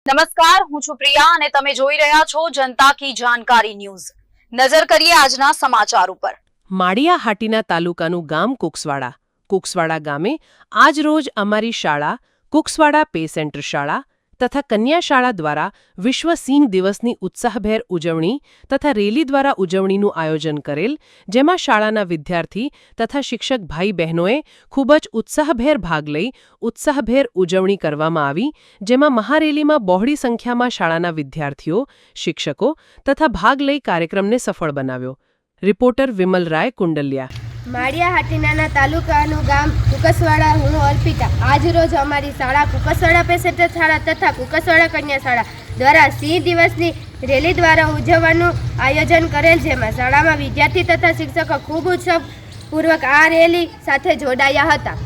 નમસ્કાર, હું છું પ્રિયા અને તમે જોઈ રહ્યા છો જનતા કી જાણકારી ન્યૂઝ। નજર કરીએ આજના સમાચાર ઉપર। માળિયાહાટીના તાલુકાનું ગામ કુકસવાડા ગામે આજ રોજ અમારી શાળા કુકસવાડા પે સેન્ટર શાળા તથા કન્યા શાળા દ્વારા વિશ્વ સિંહ દિવસની ઉત્સાહભેર ઉજવણી તથા રેલી દ્વારા ઉજવણીનું આયોજન કરેલ, જેમાં શાળાના વિદ્યાર્થી તથા શિક્ષક ભાઈ બહેનોએ ખૂબ જ ઉત્સાહભેર ભાગ લઈ ઉત્સાહભેર ઉજવણી કરવામાં આવી, જેમાં મહારેલીમાં બહોળી સંખ્યામાં શાળાના વિદ્યાર્થીઓ, શિક્ષકો તથા ભાગ લઈ કાર્યક્રમને સફળ બનાવ્યો। રિપોર્ટર વિમલ રાય કુંડલિયા। માળિયાહાટીના તાલુકાનું ગામ કુકસવાડા, હું અર્પિતા। આજ રોજ અમારી શાળા કુકસવાડા પે સેન્ટર શાળા તથા કુકસવાડા કન્યા શાળા દ્વારા સિંહ દિવસની રેલી દ્વારા ઉજવવાનું આયોજન કરેલ, જેમાં શાળામાં વિદ્યાર્થી તથા શિક્ષકો ખૂબ ઉત્સાહપૂર્વક આ રેલી સાથે જોડાયા હતા।